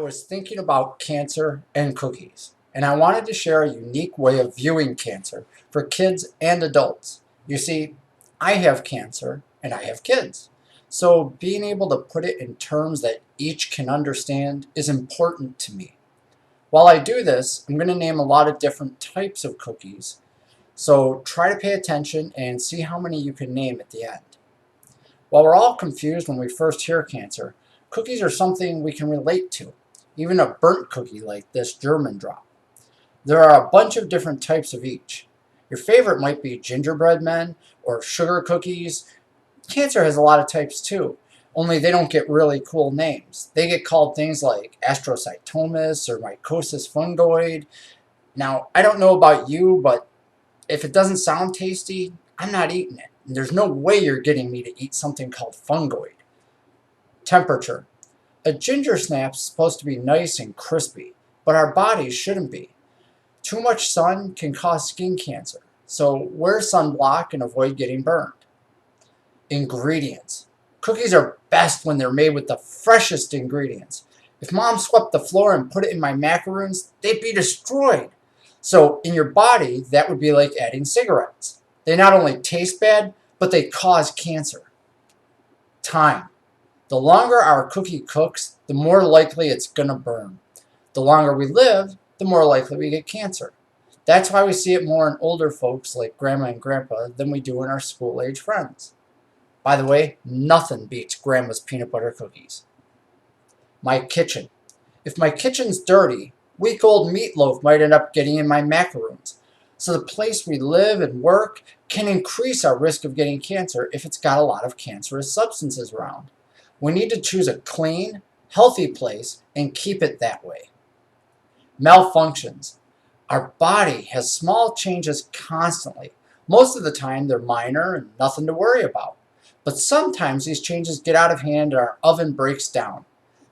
was thinking about cancer and cookies, and I wanted to share a unique way of viewing cancer for kids and adults. You see, I have cancer and I have kids. So being able to put it in terms that each can understand is important to me. While I do this, I'm going to name a lot of different types of cookies. So try to pay attention and see how many you can name at the end. While we're all confused when we first hear cancer, cookies are something we can relate to, even a burnt cookie like this German drop. There are a bunch of different types of each. Your favorite might be gingerbread men or sugar cookies. Cancer has a lot of types too, only they don't get really cool names. They get called things like astrocytomas or mycosis fungoid. Now, I don't know about you, but if it doesn't sound tasty, I'm not eating it. And there's no way you're getting me to eat something called fungoid. Temperature. A ginger snap's supposed to be nice and crispy, but our bodies shouldn't be. Too much sun can cause skin cancer, so wear sunblock and avoid getting burned. Ingredients. Cookies are best when they're made with the freshest ingredients. If mom swept the floor and put it in my macaroons, they'd be destroyed. So in your body, that would be like adding cigarettes. They not only taste bad, but they cause cancer. Time. The longer our cookie cooks, the more likely it's going to burn. The longer we live, the more likely we get cancer. That's why we see it more in older folks like grandma and grandpa than we do in our school-age friends. By the way, nothing beats grandma's peanut butter cookies. My kitchen. If my kitchen's dirty, week-old meatloaf might end up getting in my macaroons. So the place we live and work can increase our risk of getting cancer if it's got a lot of cancerous substances around. We need to choose a clean, healthy place and keep it that way. Malfunctions. Our body has small changes constantly. Most of the time they're minor and nothing to worry about. But sometimes these changes get out of hand and our oven breaks down.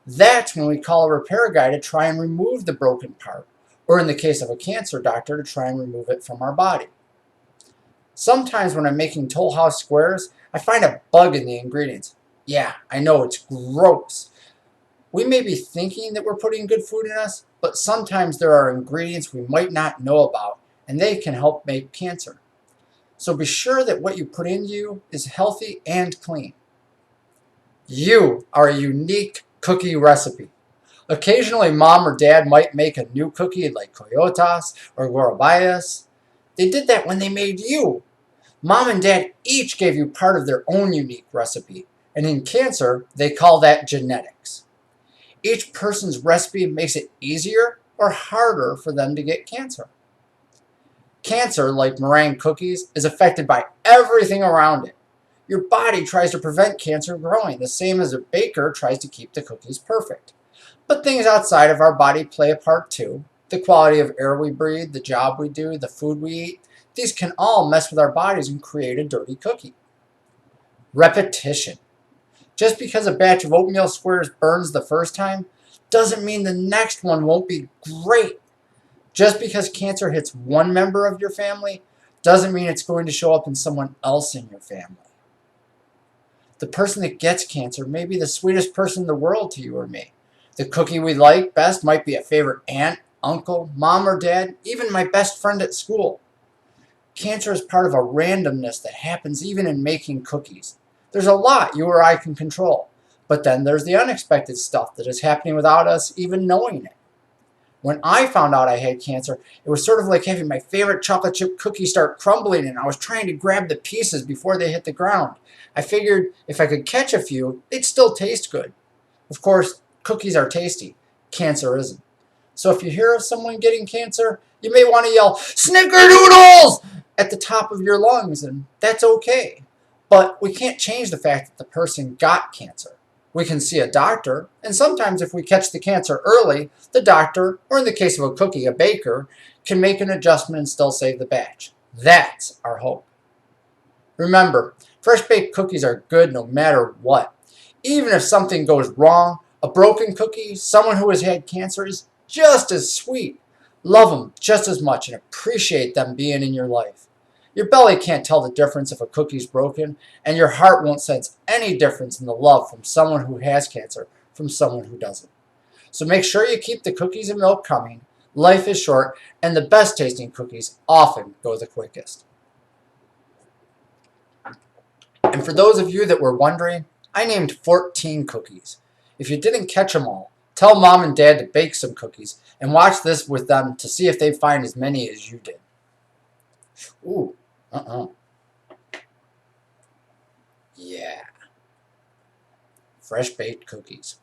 That's when we call a repair guy to try and remove the broken part, or in the case of a cancer doctor, to try and remove it from our body. Sometimes when I'm making Toll House squares, I find a bug in the ingredients. Yeah, I know, it's gross. We may be thinking that we're putting good food in us, but sometimes there are ingredients we might not know about, and they can help make cancer. So be sure that what you put into you is healthy and clean. You are a unique cookie recipe. Occasionally, mom or dad might make a new cookie like Coyotas or Gorobayas. They did that when they made you. Mom and dad each gave you part of their own unique recipe, and in cancer, they call that genetics. Each person's recipe makes it easier or harder for them to get cancer. Cancer, like meringue cookies, is affected by everything around it. Your body tries to prevent cancer growing, the same as a baker tries to keep the cookies perfect. But things outside of our body play a part too. The quality of air we breathe, the job we do, the food we eat, these can all mess with our bodies and create a dirty cookie. Repetition. Just because a batch of oatmeal squares burns the first time doesn't mean the next one won't be great. Just because cancer hits one member of your family doesn't mean it's going to show up in someone else in your family. The person that gets cancer may be the sweetest person in the world to you or me. The cookie we like best might be a favorite aunt, uncle, mom or dad, even my best friend at school. Cancer is part of a randomness that happens even in making cookies. There's a lot you or I can control, but then there's the unexpected stuff that is happening without us even knowing it. When I found out I had cancer, it was sort of like having my favorite chocolate chip cookie start crumbling and I was trying to grab the pieces before they hit the ground. I figured if I could catch a few, they'd still taste good. Of course, cookies are tasty. Cancer isn't. So if you hear of someone getting cancer, you may want to yell, "Snickerdoodles!" at the top of your lungs, and that's okay. But we can't change the fact that the person got cancer. We can see a doctor, and sometimes if we catch the cancer early, the doctor, or in the case of a cookie, a baker, can make an adjustment and still save the batch. That's our hope. Remember, fresh baked cookies are good no matter what. Even if something goes wrong, a broken cookie, someone who has had cancer, is just as sweet. Love them just as much and appreciate them being in your life. Your belly can't tell the difference if a cookie's broken, and your heart won't sense any difference in the love from someone who has cancer from someone who doesn't. So make sure you keep the cookies and milk coming. Life is short, and the best tasting cookies often go the quickest. And for those of you that were wondering, I named 14 cookies. If you didn't catch them all, tell mom and dad to bake some cookies and watch this with them to see if they find as many as you did. Ooh, yeah, fresh baked cookies.